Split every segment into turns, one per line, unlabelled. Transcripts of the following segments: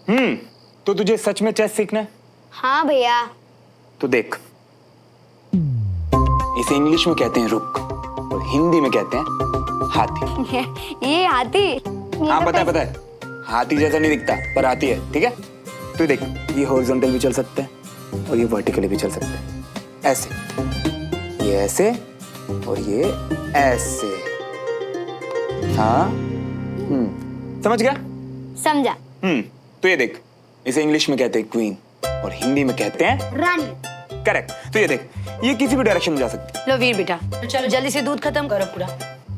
तो तुझे सच में चेस सीखना है?
हाँ भैया।
तो देख, इसे इंग्लिश में कहते हैं रुक और हिंदी में कहते हैं हाथी।
ये हाथी?
हाँ पता है, हाथी जैसा नहीं दिखता पर हाथी है, ठीक है। तो देख, ये हॉरिजॉन्टल भी चल सकते हैं और ये वर्टिकली भी चल सकते हैं, ऐसे, ये ऐसे और ये ऐसे। हाँ समझ गया?
समझा।
तो ये देख, इसे इंग्लिश में कहते हैं क्वीन और हिंदी में कहते हैं
रानी।
करेक्ट। तो ये देख, ये किसी भी डायरेक्शन में जा सकती है।
लो वीर बेटा, तो चलो जल्दी से दूध खत्म करो पूरा।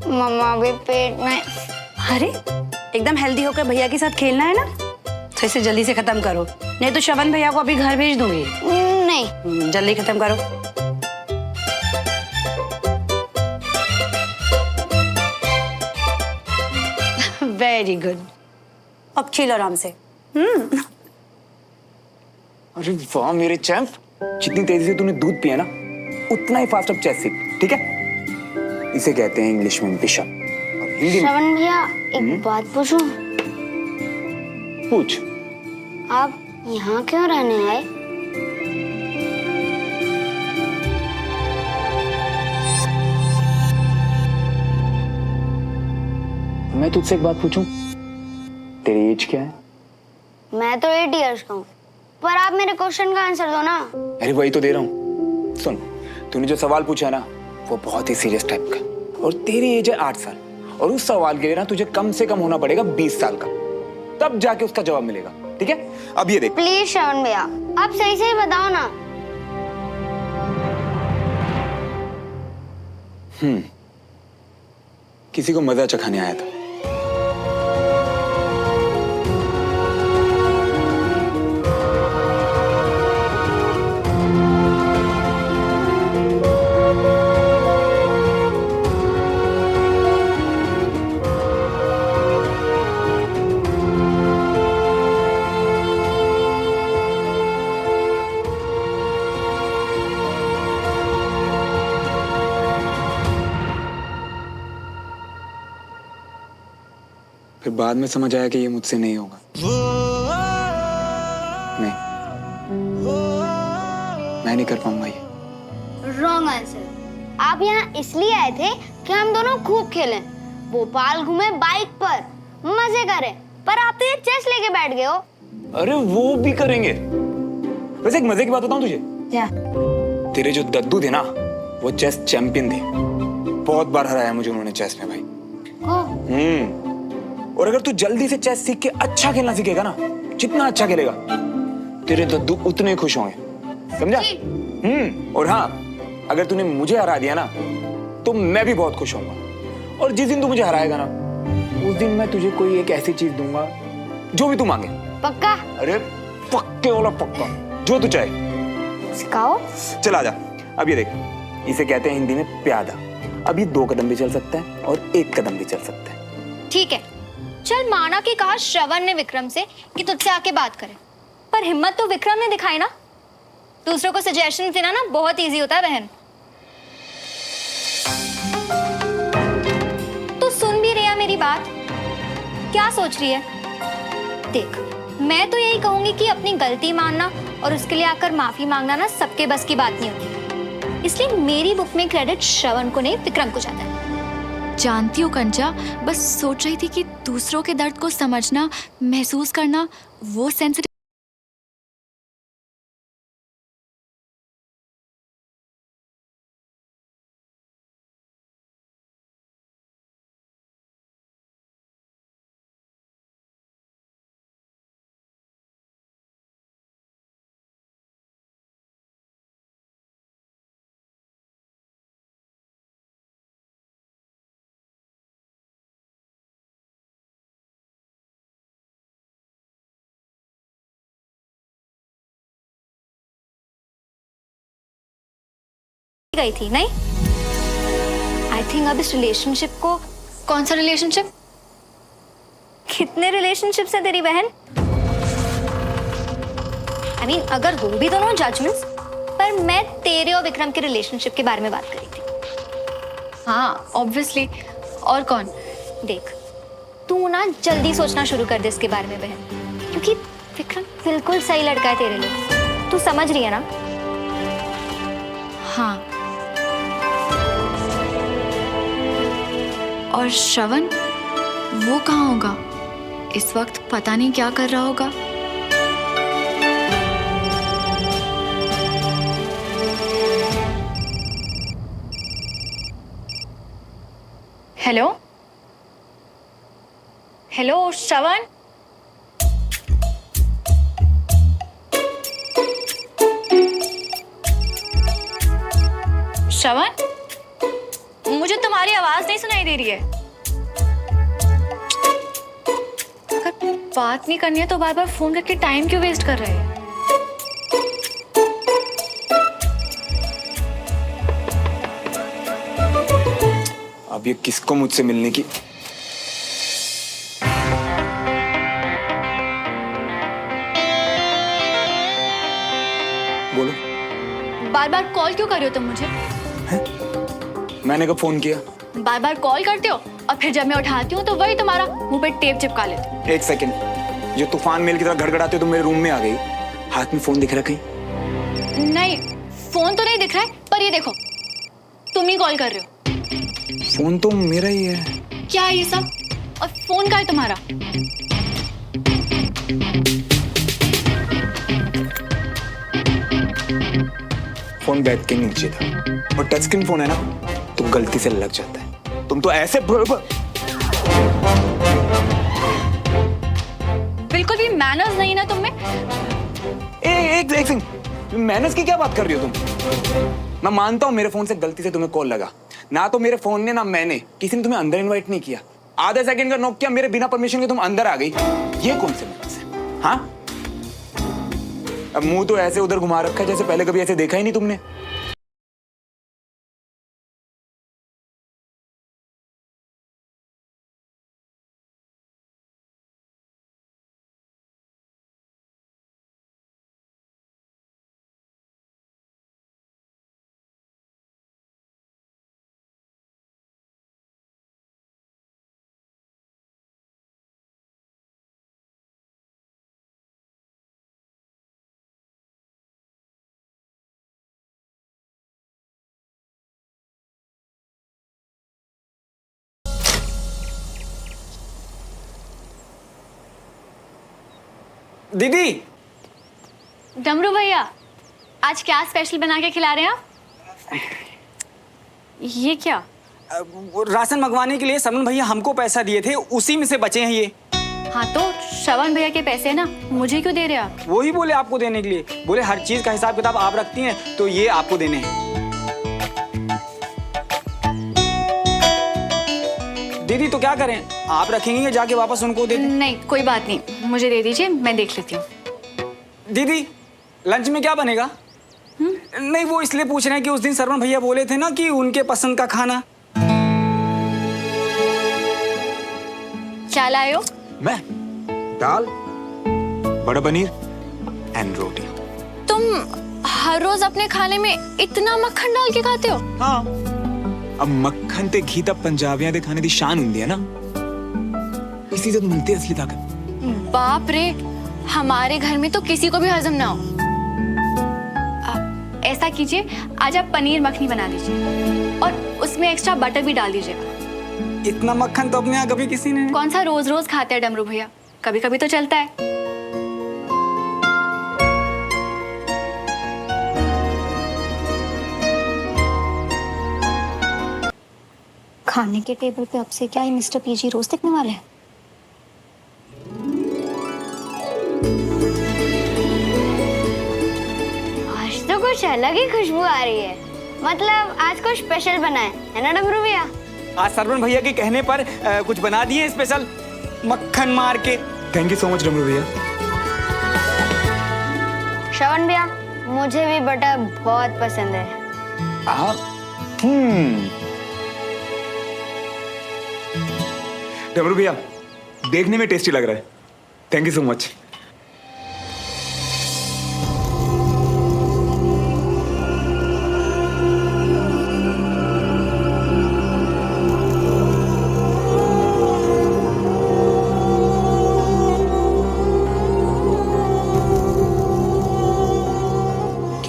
मम्मा भी पेट में।
अरे एकदम हेल्दी होकर भैया के साथ खेलना है ना, तो इसे जल्दी से खत्म करो, नहीं तो श्रवण भैया को अभी घर भेज दूंगी।
नहीं,
जल्दी खत्म करो। वेरी गुड, अब चिल आराम से।
अरे वाह मेरे चैंप, जितनी तेजी से तूने दूध पिया ना, उतना ही फास्ट अब चेस सीख, ठीक है। इसे कहते हैं इंग्लिश में बिशप और हिंदी में।
श्रवण भैया एक बात पूछूं?
पूछ।
आप यहाँ क्यों रहने आए?
मैं तुझसे एक बात पूछूं, तेरी एज क्या है?
मैं तो 8 इयर्स का हूँ, पर आप मेरे क्वेश्चन का आंसर दो ना।
अरे वही तो दे रहा हूँ। सुन, तूने जो सवाल पूछा है ना, वो बहुत ही सीरियस टाइप का, और तेरी एज है 8 साल, और उस सवाल के लिए ना तुझे कम से कम होना पड़ेगा 20 साल का, तब जाके उसका जवाब मिलेगा, ठीक है। अब ये देख।
प्लीज श्रवण भैया, आप सही से बताओ ना।
किसी को मजा चखाने आया था। फिर बाद में समझ आया कि ये मुझसे नहीं होगा। नहीं, मैं नहीं कर पाऊंगा ये।
Wrong answer. आप यहाँ इसलिए आए थे कि हम दोनों खूब खेलें, भोपाल घूमे बाइक पर, मजे करें, पर आप तो ये चेस लेके बैठ गए हो।
अरे वो भी करेंगे। वैसे एक मजे की बात बताऊं तुझे?
क्या?
तेरे जो दद्दू थे ना, वो चेस चैंपियन थे। बहुत बार हराया मुझे उन्होंने चेस में भाई। और अगर तू जल्दी से चेस सीख के अच्छा खेलना सीखेगा ना, जितना अच्छा खेलेगा, तेरे दद्दू उतने खुश होंगे, समझा? और हाँ, अगर तूने मुझे हरा दिया ना, तो मैं भी बहुत खुश होऊंगा। और जिस दिन तू मुझे हराएगा ना, उस दिन मैं तुझे कोई एक ऐसी चीज दूंगा जो भी तू मांगे।
पक्का?
अरे पक्के वाला पक्का, जो तू चाहे।
सिखाओ।
चल आजा। अब ये देख, इसे कहते हैं हिंदी में प्यादा। अब ये 2 कदम भी चल सकता है और 1 कदम भी चल सकता है।
ठीक है, चल माना कि कहा श्रवण ने विक्रम से कि तुझसे आके बात करे, पर हिम्मत तो विक्रम ने दिखाई ना। दूसरों को सजेशन देना ना बहुत इजी होता है बहन। तू सुन भी रही है मेरी बात? क्या सोच रही है? देख, मैं तो यही कहूंगी कि अपनी गलती मानना और उसके लिए आकर माफी मांगना ना सबके बस की बात नहीं होती। इसलिए मेरी बुक में क्रेडिट श्रवण को नहीं, विक्रम को जाता है।
जानती हूँ कंचा, बस सोच रही थी कि दूसरों के दर्द को समझना, महसूस करना, वो सेंसिटिव
गई थी नहीं? आई थिंक अब इस रिलेशनशिप को। कौन सा रिलेशनशिप? कितने रिलेशनशिप्स है तेरी बहन? आई मीन अगर हो भी दोनों जजमेंट्स, पर मैं तेरे और विक्रम के रिलेशनशिप के बारे में बात करी थी।
हाँ ऑब्वियसली, और कौन?
देख, तू ना जल्दी सोचना शुरू कर दे इसके बारे में बहन, क्योंकि विक्रम बिल्कुल सही लड़का है तेरे लिए, तू समझ रही है ना?
हाँ। और श्रवण, वो कहाँ होगा? इस वक्त पता नहीं क्या कर रहा होगा। हेलो हेलो श्रवण, श्रवण, मुझे तुम्हारी आवाज नहीं सुनाई दे रही है। अगर बात नहीं करनी है तो बार बार फोन करके टाइम क्यों वेस्ट कर रहे हैं?
अब ये किसको मुझसे मिलने की। बोलो।
बार बार कॉल क्यों कर रहे हो तुम मुझे?
मैंने कब फोन किया?
बार बार कॉल करते हो और फिर जब मैं उठाती हूँ तो वही तुम्हारा मुंह पे टेप चिपका लेते हो।
एक सेकंड, जो तूफान मेल की तरह गड़गड़ाते हो तुम मेरे रूम में आ गई। हाथ में फोन दिख रहा कहीं?
नहीं, फोन तो नहीं दिख रहा है, पर ये देखो, तुम ही कॉल कर रहे हो।
फोन तो मेरा ही है।
क्या है ये सब? और फोन का है तुम्हारा?
फोन बेड के नीचे था और टच स्क्रीन फोन है ना, तो गलती से लग जाता है। तुम तो ऐसे
बिल्कुल भी मैनर्स नहीं ना तुम में।
एक सेकंड, मैनर्स की क्या बात कर रही हो तुम? मैं मानता हूँ मेरे फोन से गलती से तुम्हें कॉल लगा, ना तो मेरे फोन ने ना मैंने, किसी ने तुम्हें अंदर इनवाइट नहीं किया। आधे सेकंड का नॉक किया, मेरे बिना परमिशन के तुम अंदर आ गई। ये कौन से मैनर्स है? हाँ, अब मुंह तो ऐसे उधर घुमा रखा है जैसे पहले कभी ऐसे देखा ही नहीं तुमने।
दीदी,
डमरू भैया, आज क्या स्पेशल बना के खिला रहे हैं आप? ये क्या?
राशन मंगवाने के लिए सरवण भैया हमको पैसा दिए थे, उसी में से बचे हैं ये।
हाँ तो श्रवण भैया के पैसे ना, मुझे क्यों दे रहे हो आप?
वो ही बोले आपको देने के लिए, बोले हर चीज का हिसाब किताब आप रखती हैं तो ये आपको देने हैं। दीदी तो क्या करें, आप रखेंगे या जाके वापस उनको दे दें?
नहीं, कोई बात नहीं, मुझे दे दीजिए, मैं देख लेती हूँ।
दीदी, लंच में क्या बनेगा? नहीं, वो इसलिए पूछ रहे हैं कि उस दिन सरवण भैया बोले थे ना कि उनके पसंद का खाना।
क्या लाए हो?
मैं दाल, बड़ा पनीर एंड रोटी।
तुम हर रोज अपने खाने में इतना मक्खन डाल के खाते हो?
हाँ, अब मक्खन ते घी तब पंजाबियां दे खाने दी शान हुंदी है ना, इसी से तो मिलती है असली ताकत।
बाप रे, हमारे घर में तो किसी को भी हजम ना हो। ऐसा कीजिए, आज आप पनीर मखनी बना दीजिए और उसमें एक्स्ट्रा बटर भी डाल दीजिएगा।
इतना मक्खन तो अपने यहाँ कभी किसी ने।
कौन सा रोज रोज खाते हैं डमरू भैया, कभी कभी तो चलता है।
खाने के टेबल पे अब से क्या ही मिस्टर पीजी रोज दिखने वाले हैं?
आज तो कुछ अलग ही खुशबू आ रही है। मतलब आज कुछ स्पेशल बना है ना डमरू भैया?
आज सरवण भैया के कहने पर कुछ बना दिए स्पेशल, मक्खन मार के।
थैंक यू सो मच डमरू भैया।
श्रवण भैया, मुझे भी बटर बहुत पसंद है।
डमरू भैया, देखने में टेस्टी लग रहा है। Thank you so much.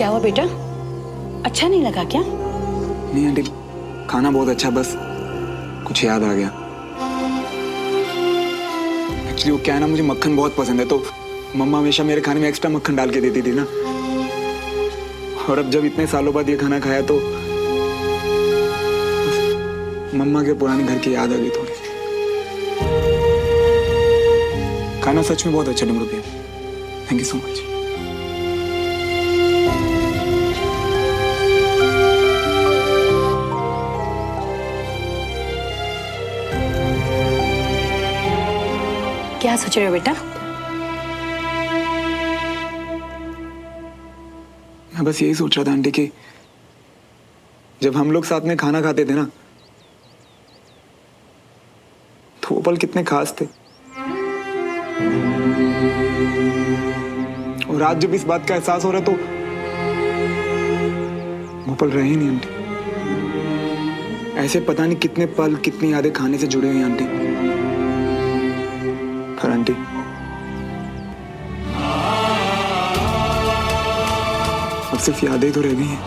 क्या हुआ बेटा, अच्छा नहीं लगा क्या?
नहीं आंटी, खाना बहुत अच्छा, बस कुछ याद आ गया। एक्चुअली वो क्या है ना, मुझे मक्खन बहुत पसंद है, तो मम्मा हमेशा मेरे खाने में एक्स्ट्रा मक्खन डाल के देती थी ना। और अब जब इतने सालों बाद ये खाना खाया तो मम्मा के पुराने घर की याद आ गई थोड़ी सी। खाना सच में बहुत अच्छा डमरू भैया, थैंक यू सो मच।
क्या सोच रहे हो बेटा?
मैं बस यही सोच रहा था आंटी कि जब हम लोग साथ में खाना खाते थे ना, तो वो पल कितने खास थे। और आज जब इस बात का एहसास हो रहा है तो वो पल रहे ही नहीं आंटी। ऐसे पता नहीं कितने पल, कितनी यादें खाने से जुड़े हुई हैं आंटी। पर आंटी, अब सिर्फ यादें ही तो रह गई हैं।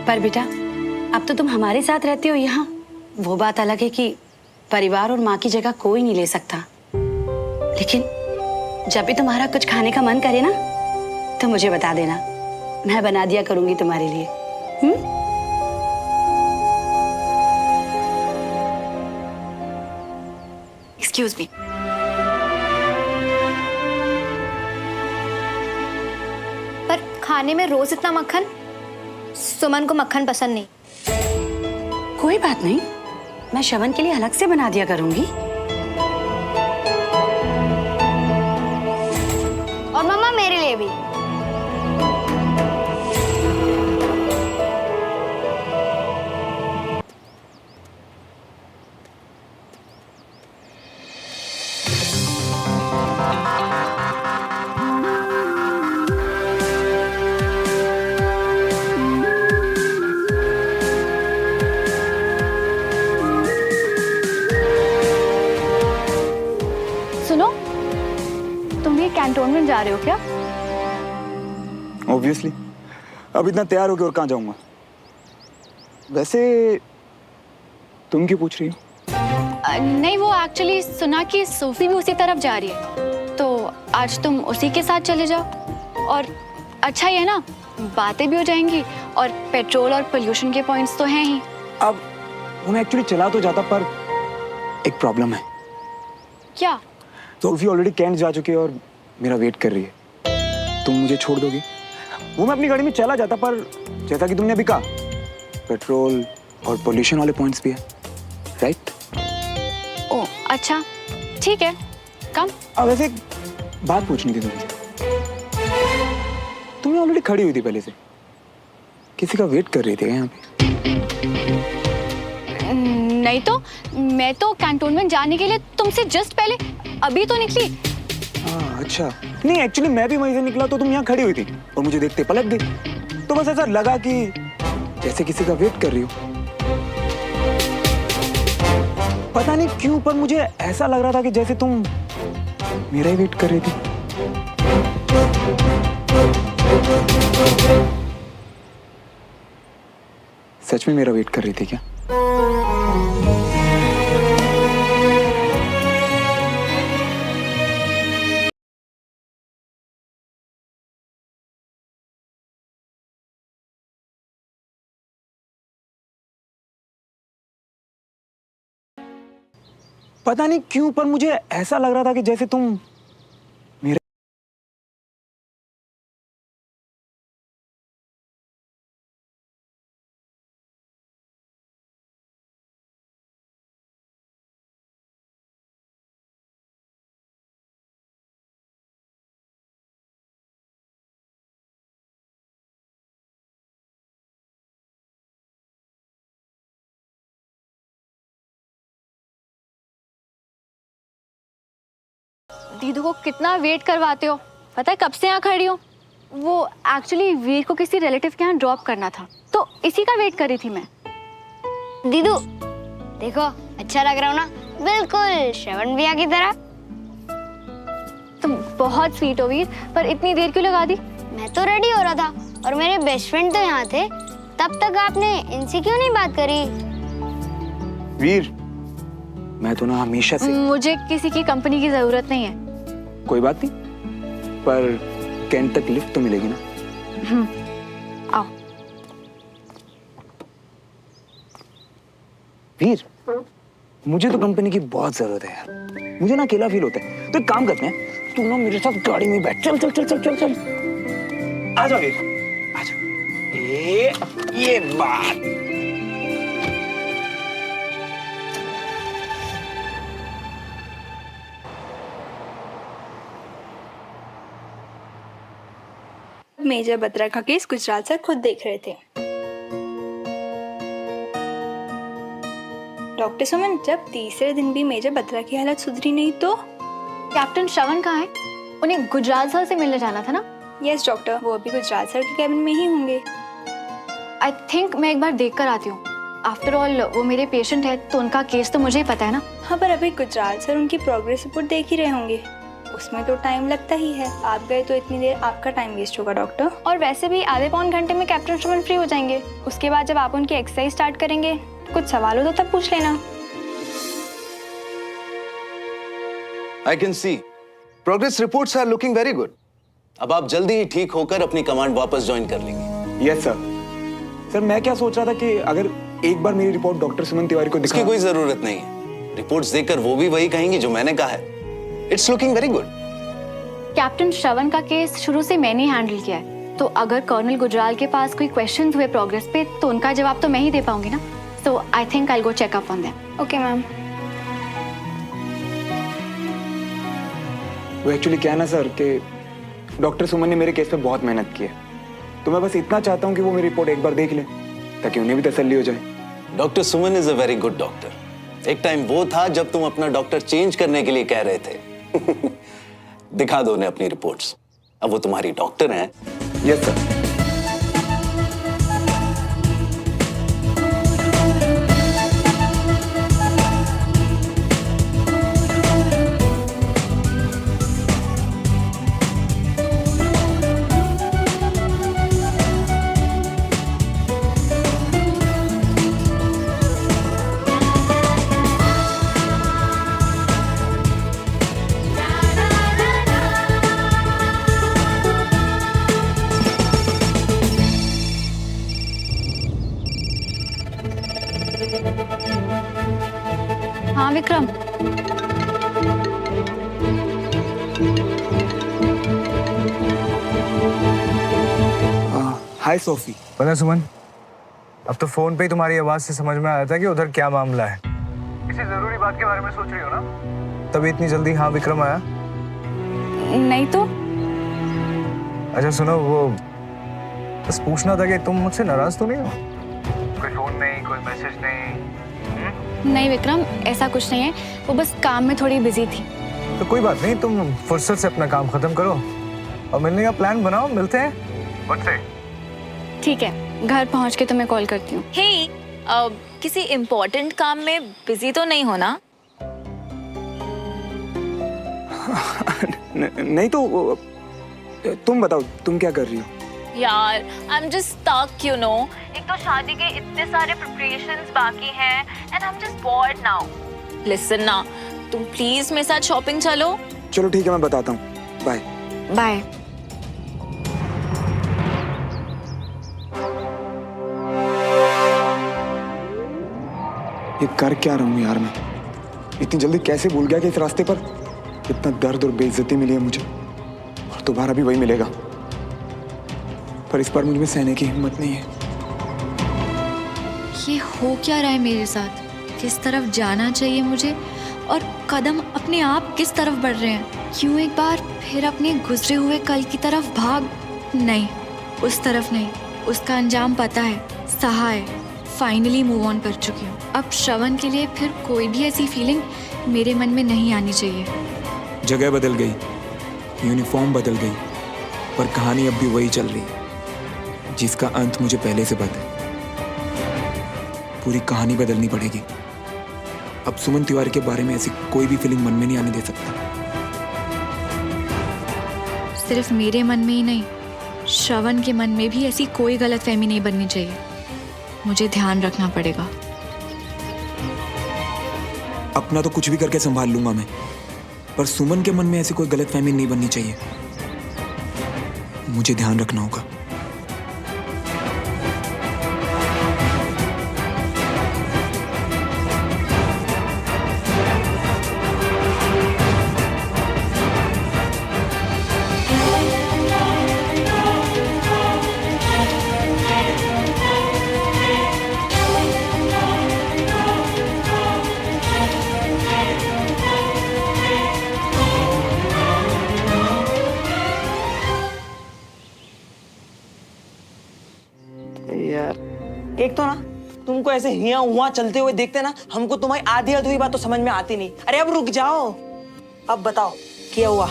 पर बेटा, अब तो तुम हमारे साथ रहते हो यहाँ। वो बात अलग है कि परिवार और माँ की जगह कोई नहीं ले सकता, लेकिन जब भी तुम्हारा कुछ खाने का मन करे ना, तो मुझे बता देना, मैं बना दिया करूंगी तुम्हारे लिए।
Excuse me.
पर खाने में रोज इतना मक्खन, सुमन को मक्खन पसंद नहीं।
कोई बात नहीं, मैं श्रवण के लिए अलग से बना दिया करूंगी।
और मम्मा मेरे लिए भी।
सुनो, तुम ये कैंटोनमेंट जा रहे हो क्या?
ऑब्वियसली, अब इतना तैयार होके और कहाँ जाऊंगा। वैसे तुम क्यों पूछ रही हो?
नहीं, वो एक्चुअली सुना कि सोफी भी उसी तरफ जा रही है, तो आज तुम उसी के साथ चले जाओ। और अच्छा ही है ना, बातें भी हो जाएंगी और पेट्रोल और पोल्यूशन के पॉइंट्स तो हैं ही।
अब वो मैं एक्चुअली चला तो जाता, पर एक प्रॉब्लम है।
क्या?
सोफी ऑलरेडी कैंट जा चुकी है और मेरा वेट कर रही है। तुम मुझे छोड़ दोगी? वो मैं अपनी गाड़ी में चला जाता, पर जैसा कि तुमने अभी कहा, पेट्रोल और पोल्यूशन वाले पॉइंट्स भी है, राइट?
ओ अच्छा, ठीक है, कम।
अब वैसे एक बात पूछनी थी तुमसे। तुम ऑलरेडी खड़ी हुई थी पहले से, किसी का वेट कर रही थी यहाँ पे?
नहीं तो मैं तो कैंटोनमेंट जाने के लिए तुमसे जस्ट पहले अभी तो निकली।
हाँ अच्छा, नहीं एक्चुअली मैं भी वहीं से निकला तो तुम यहाँ खड़ी हुई थी और मुझे देखते पलट गई, तो बस ऐसा लगा कि जैसे किसी का वेट कर रही हो। पता नहीं क्यों, पर मुझे ऐसा लग रहा था कि जैसे तुम मेरा ही वेट कर रही थी। सच में मेरा वेट कर रही थी क्या? पता नहीं क्यों, पर मुझे ऐसा लग रहा था कि जैसे तुम मेरे
दीदू को कितना वेट करवाते हो, पता है कब से यहाँ खड़ी हो। वो एक्चुअली वीर को किसी रिलेटिव के यहाँ ड्रॉप करना था, तो इसी का वेट कर रही थी मैं।
दीदू देखो अच्छा लग रहा हूँ ना, बिल्कुल श्रवण भैया की तरह।
तुम बहुत स्वीट हो वीर, पर इतनी देर क्यों लगा दी?
मैं तो रेडी हो रहा था और मेरे बेस्ट फ्रेंड तो यहाँ थे, तब तक आपने इनसे क्यों नहीं बात करी?
वीर, मैं तो ना हमेशा से
मुझे किसी की कंपनी की जरूरत नहीं है।
कोई बात नहीं, पर कैंट तक लिफ्ट तो मिलेगी ना?
आओ।
वीर, मुझे तो कंपनी की बहुत जरूरत है यार, मुझे ना अकेला फील होता है। तो एक काम करते हैं, तू ना मेरे साथ गाड़ी में बैठ, चल चल चल चल चल चल। आजा वीर, आजा। ये बात।
मेजर बत्रा का केस गुजराल सर खुद देख रहे थे। डॉक्टर सुमन, जब तीसरे दिन भी मेजर बत्रा की हालत सुधरी नहीं तो?
कैप्टन श्रवण कहाँ है? उन्हें गुजराल सर से मिलने जाना था ना?
यस डॉक्टर, वो अभी गुजराल सर के कैबिन में ही होंगे।
आई थिंक मैं एक बार देख कर आती हूँ। आफ्टर ऑल वो मेरे पेशेंट है, तो उनका केस तो मुझे ही पता है ना।
हाँ, पर अभी गुजराल सर उनकी प्रोग्रेस रिपोर्ट देख ही रहे होंगे, उसमें तो टाइम लगता ही है। आप गए तो इतनी देर आपका टाइम वेस्ट होगा डॉक्टर।
और वैसे भी आधे पौन घंटे में कैप्टन श्रवण फ्री हो जाएंगे। उसके बाद जब आप उनकी एक्सरसाइज स्टार्ट करेंगे, कुछ सवाल हो तो तब पूछ लेना।
I can see. Progress reports are looking very good. अब आप जल्दी ही ठीक होकर अपनी कमांड वापस ज्वाइन कर लेंगे।
Yes sir. सर मैं क्या सोच रहा था कि अगर एक बार मेरी रिपोर्ट डॉक्टर सुमन तिवारी को दिखा।
इसकी कोई जरूरत नहीं है। रिपोर्ट्स देखकर वो भी वही कहेंगी जो मैंने कहा है। It's looking very good.
Captain Shravan का केस शुरू से मैंने ही हैंडल किया है, तो अगर कर्नल गुजराल के पास कोई क्वेश्चन हुए प्रोग्रेस पे, तो उनका जवाब तो मैं ही दे पाऊंगी ना। So I think I go check up on them.
Okay ma'am.
वो एक्चुअली क्या है ना सर कि डॉक्टर सुमन ने मेरे केस पे बहुत मेहनत की है, तो मैं बस इतना चाहता हूँ कि वो मेरी रिपोर्ट एक बार देख ले, ताकि उन्हें भी तसल्ली हो जाए।
Doctor Suman is a very good doctor. एक टाइम वो था जब तुम अपना डॉक्टर चेंज करने के लिए कह रहे थे। दिखा दो उन्हें अपनी रिपोर्ट्स, अब वो तुम्हारी डॉक्टर हैं।
Yes sir.
हाँ विक्रम।
हाय सोफी।
पता है सुमन, अब तो फोन पे ही तुम्हारी आवाज से समझ में आया था कि उधर क्या मामला है। किसी जरूरी बात के बारे में सोच रही हो ना? तभी इतनी जल्दी हाँ विक्रम आया?
नहीं तो।
अच्छा सुनो, वो बस पूछना था कि तुम मुझसे नाराज तो नहीं हो? कोई फोन नहीं, कोई मैसेज नहीं?
नहीं विक्रम, ऐसा कुछ नहीं है, वो बस काम में थोड़ी बिजी थी।
तो कोई बात नहीं, तुम फुर्सत से अपना काम खत्म करो और मिलने का प्लान बनाओ, मिलते हैं। मुझसे?
ठीक है, घर पहुंच के तुम्हें कॉल करती हूँ।
हे, किसी इम्पोर्टेंट काम में बिजी तो नहीं होना?
नहीं तो तुम बताओ, तुम क्या कर रही हो?
यार, I am just stuck, you know. एक तो शादी के इतने सारे प्रिपरेशंस बाकी हैं and I am just bored now. Listen ना, तुम प्लीज मेरे साथ शॉपिंग चलो।
चलो ठीक है, मैं बताता हूँ। Bye
bye.
ये कर क्या रहा हूँ यार मैं? इतनी जल्दी कैसे भूल गया कि इस रास्ते पर इतना दर्द और बेइज्जती मिली है मुझे, और दोबारा भी वही मिलेगा। पर इस बार मुझ में सहने की हिम्मत नहीं है।
ये हो क्या रहा है मेरे साथ? किस तरफ जाना चाहिए मुझे और कदम अपने आप किस तरफ बढ़ रहे हैं? क्यों एक बार फिर अपने गुजरे हुए कल की तरफ भाग? नहीं, उस तरफ नहीं। उसका अंजाम पता है, सहा है। फाइनली मूव ऑन कर चुकी हूँ। अब श्रवण के लिए फिर कोई भी ऐसी फीलिंग मेरे मन में नहीं आनी चाहिए।
जगह बदल गई, यूनिफॉर्म बदल गई, पर कहानी अब भी वही चल रही है जिसका अंत मुझे पहले से पता है। पूरी कहानी बदलनी पड़ेगी। अब सुमन तिवारी के बारे में ऐसी कोई भी फीलिंग मन में नहीं आने दे सकता।
सिर्फ मेरे मन में ही नहीं, श्रवण के मन में भी ऐसी कोई गलतफहमी नहीं बननी चाहिए। मुझे ध्यान रखना पड़ेगा।
अपना तो कुछ भी करके संभाल लूंगा मैं, पर सुमन के मन में ऐसी कोई गलतफहमी नहीं बननी चाहिए। मुझे ध्यान रखना होगा।
यार एक तो ना तुमको ऐसे हिया हुआ चलते हुए देखते ना, हमको तुम्हारी आधी अधूरी बात तो समझ में आती नहीं। अरे अब रुक जाओ, अब बताओ क्या हुआ।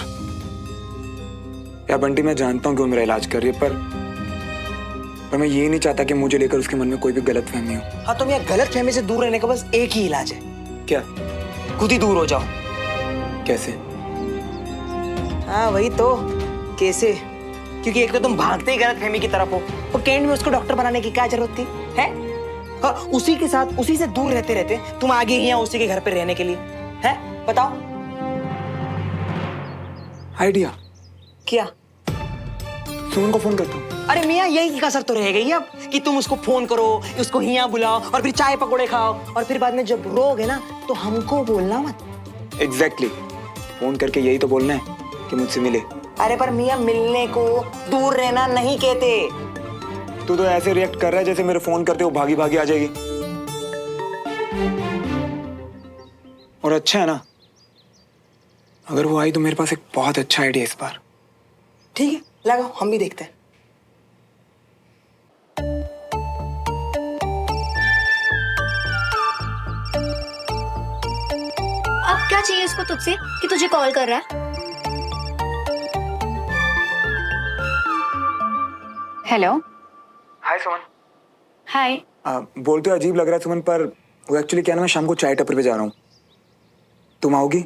यार बंटी, मैं जानता हूँ कि वो मेरा इलाज कर रही है, पर मैं ये नहीं चाहता कि मुझे लेकर उसके मन में कोई भी गलत फहमी हो।
हाँ, तुम यार गलत फहमी से दूर रहने का बस एक ही इलाज है।
क्या?
खुद ही दूर हो जाओ।
कैसे?
हाँ वही तो, कैसे? क्योंकि एक तो तुम भागते ही गलत फहमी की तरफ हो, और कैंड में उसको डॉक्टर बनाने की क्या जरूरत थी है? और उसी के साथ उसी से दूर रहते रहते तुम आगे ही उसी के घर पे रहने के लिए है? बताओ
आइडिया
क्या?
सुमन को फोन करता हूँ।
अरे मियाँ, यही कसर तो रह गई अब कि तुम उसको फोन करो, उसको हिया बुलाओ और फिर चाय पकौड़े खाओ, और फिर बाद में जब रोगे ना तो हमको बोलना मत।
एग्जैक्टली, फोन करके यही तो बोलना है कि मुझसे मिले।
अरे पर मियाँ, मिलने को दूर रहना नहीं कहते।
तू तो ऐसे रिएक्ट कर रहा है जैसे मेरे फोन करते वो भागी भागी आ जाएगी। और अच्छा है ना, अगर वो आई तो मेरे पास एक बहुत अच्छा आइडिया इस बार।
ठीक है, लगाओ, हम भी देखते हैं।
अब क्या चाहिए इसको तुझसे कि तुझे कॉल कर रहा है?
हेलो।
हाय सुमन।
हाय।
बोलते हो अजीब लग रहा है सुमन, पर वो एक्चुअली क्या ना, मैं शाम को चाय टपरी पे जा रहा हूँ। तुम आओगी?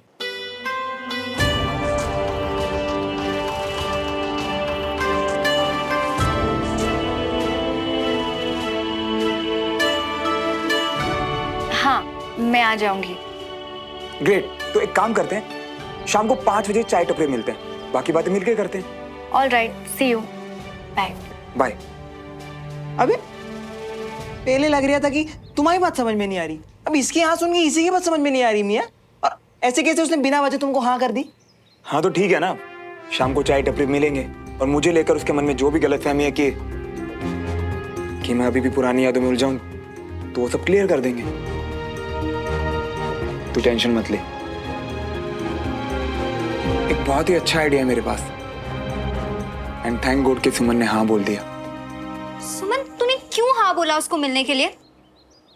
हाँ, मैं आ जाऊंगी।
ग्रेट, तो एक काम करते हैं, शाम को 5 बजे चाय टपरी मिलते हैं, बाकी बातें मिलके करते हैं।
All right, see you. Bye.
Bye.
अबे पहले लग रहा था कि तुम्हारी बात समझ में नहीं आ रही, अब इसकी हाँ सुन के इसी की बात समझ में नहीं आ रही मियाँ। और ऐसे कैसे उसने बिना वजह तुमको हाँ कर दी?
हाँ तो ठीक है ना, शाम को चाय टपरी मिलेंगे और मुझे लेकर उसके मन में जो भी गलतफहमी है कि मैं अभी भी पुरानी यादों में उलझा हूं, तो वो सब क्लियर कर देंगे। तू टेंशन मत ले। एक बहुत ही अच्छा आइडिया है मेरे पास, एंड थैंक गॉड कि सुमन ने हाँ बोल दिया।
सुमन, तूने क्यों हाँ बोला उसको मिलने के लिए?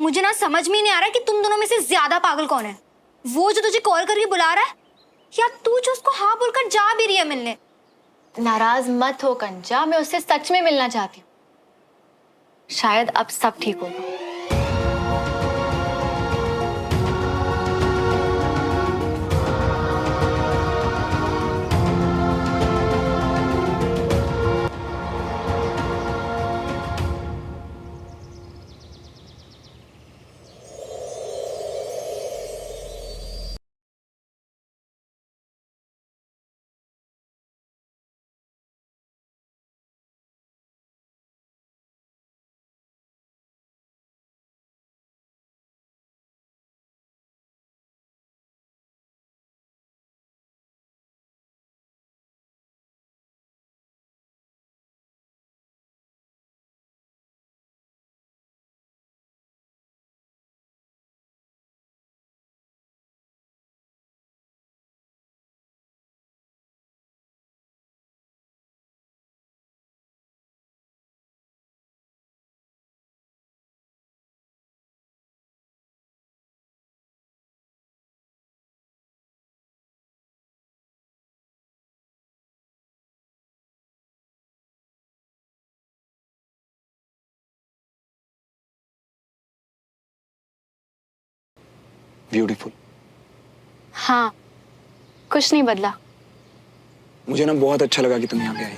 मुझे ना समझ में नहीं आ रहा कि तुम दोनों में से ज्यादा पागल कौन है, वो जो तुझे कॉल करके बुला रहा है या तू जो उसको हाँ बोलकर जा भी रही है मिलने?
नाराज मत हो कंचा, मैं उससे सच में मिलना चाहती हूँ। शायद अब सब ठीक होगा।
ब्यूटीफुल।
हाँ, कुछ नहीं बदला।
मुझे ना बहुत अच्छा लगा कि तुम यहाँ पे आई।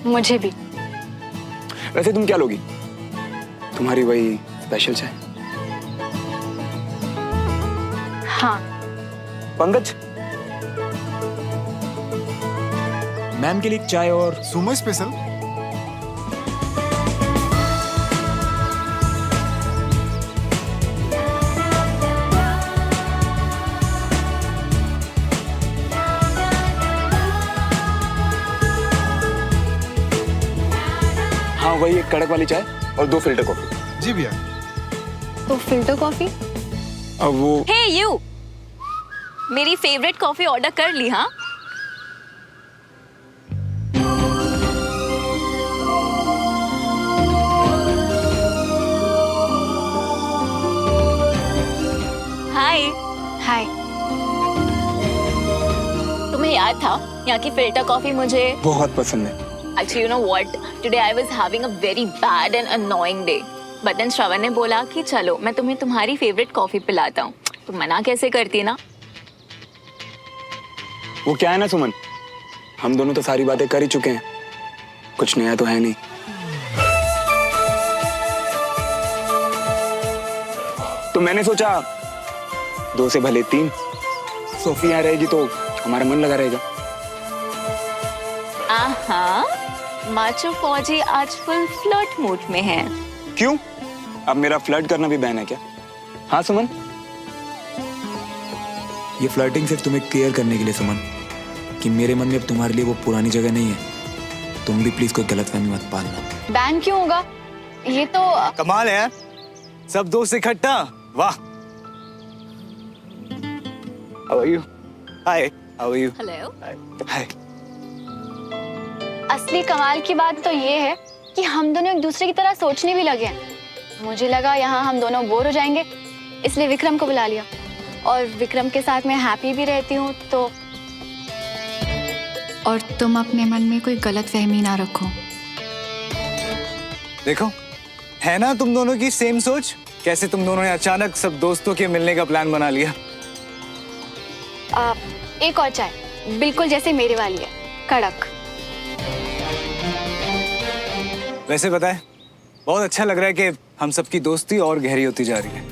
मुझे भी।
वैसे तुम क्या लोगी? तुम्हारी वही स्पेशल चाय?
हाँ।
पंकज, मैम के लिए चाय और
सुमो स्पेशल।
हाँ वही एक कड़क वाली चाय और 2 फिल्टर कॉफी।
जी भैया।
तो फिल्टर कॉफी?
अब वो
हे यू, मेरी फेवरेट कॉफी ऑर्डर कर ली? हाँ, हाय।
हाय।
तुम्हें याद था यहाँ की फिल्टर कॉफी मुझे
बहुत पसंद है।
Actually, you know what? Today I was having a very bad and annoying day. But then श्रवण ने बोला कि चलो मैं तुम्हें तुम्हारी फेवरेट कॉफी पिलाता हूँ। तुम मना कैसे करती ना?
वो क्या है ना सुमन, हम दोनों तो सारी बातें कर ही चुके हैं, कुछ नया तो है नहीं। तो मैंने सोचा 2 से भले 3, सोफी यहाँ रहेगी तो हमारा मन लगा रहेगा।
आहा, माचो फौजी आज फुल फ्लर्ट मूड में है।
क्यों? अब मेरा फ्लर्ट करना भी बैन है क्या? हाँ सुमन, ये फ्लर्टिंग सिर्फ तुम्हें क्लियर करने के लिए सुमन, कि मेरे मन में अब तुम्हारे लिए वो पुरानी जगह नहीं है। तुम भी प्लीज कोई गलतफहमी मत पालना।
बैन क्यों होगा? ये तो
कमाल है यार, सब दोस्त इकट्ठा, वाह। How are you? Hi, how are you?
Hello.
Hi.
असली कमाल की बात तो ये है कि हम दोनों एक दूसरे की तरह सोचने भी लगे हैं। मुझे लगा यहाँ हम दोनों बोर हो जाएंगे, इसलिए विक्रम को बुला लिया। और विक्रम के साथ मैं हैप्पी भी रहती हूँ तो।
और तुम अपने मन में कोई गलत फहमी ना रखो।
देखो, है ना तुम दोनों की सेम सोच? कैसे तुम दोनों ने अचानक सब दोस्तों के मिलने का प्लान बना लिया।
एक और चाय, बिल्कुल जैसे मेरे वाली है, कड़क।
वैसे बताए, बहुत अच्छा लग रहा है कि हम सबकी दोस्ती और गहरी होती जा रही है।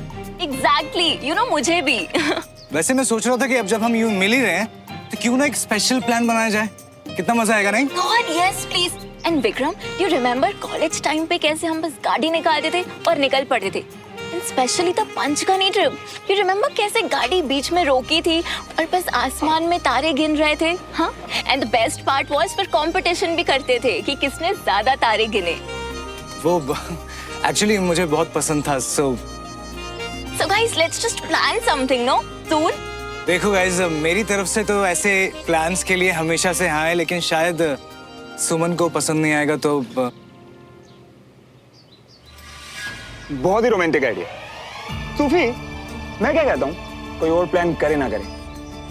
Exactly, you know मुझे भी।
वैसे मैं सोच रहा था कि अब जब हम यूं मिल ही रहे हैं तो क्यों ना एक स्पेशल प्लान बनाया जाए, कितना मजा आएगा नहीं?
God, yes, please. And Vikram, you remember college time पे कैसे हम बस गाड़ी निकालते थे और निकल पड़ते थे? And especially the Panchgani trip. You remember कैसे गाड़ी बीच में रोकी थी और बस आसमान में तारे गिन रहे थे? हाँ? And the best part was फिर कंपटीशन भी करते थे कि किसने ज्यादा तारे गिने।
वो एक्चुअली मुझे बहुत पसंद था। So
guys, let's just plan something, no? Soon?
देखो गाइस, मेरी तरफ से तो ऐसे प्लान्स के लिए हमेशा से हाँ है, लेकिन शायद सुमन को पसंद नहीं आएगा तो
बहुत ही रोमांटिक आइडिया। सूफी, मैं क्या कहता हूँ, कोई और प्लान करे ना करे,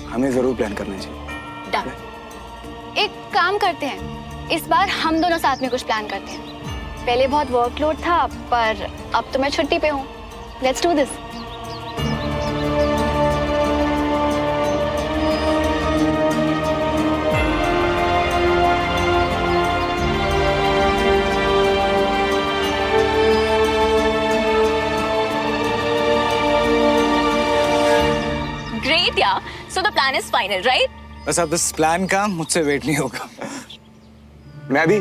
हमें जरूर प्लान करना चाहिए।
डन। एक काम करते हैं, इस बार हम दोनों साथ में कुछ प्लान करते हैं। पहले बहुत वर्कलोड था, पर अब तो मैं छुट्टी पे हूँ। Let's do this.
Great, yeah. So the plan is final, right?
बस अब इस प्लान का मुझसे वेट नहीं होगा।
मैं भी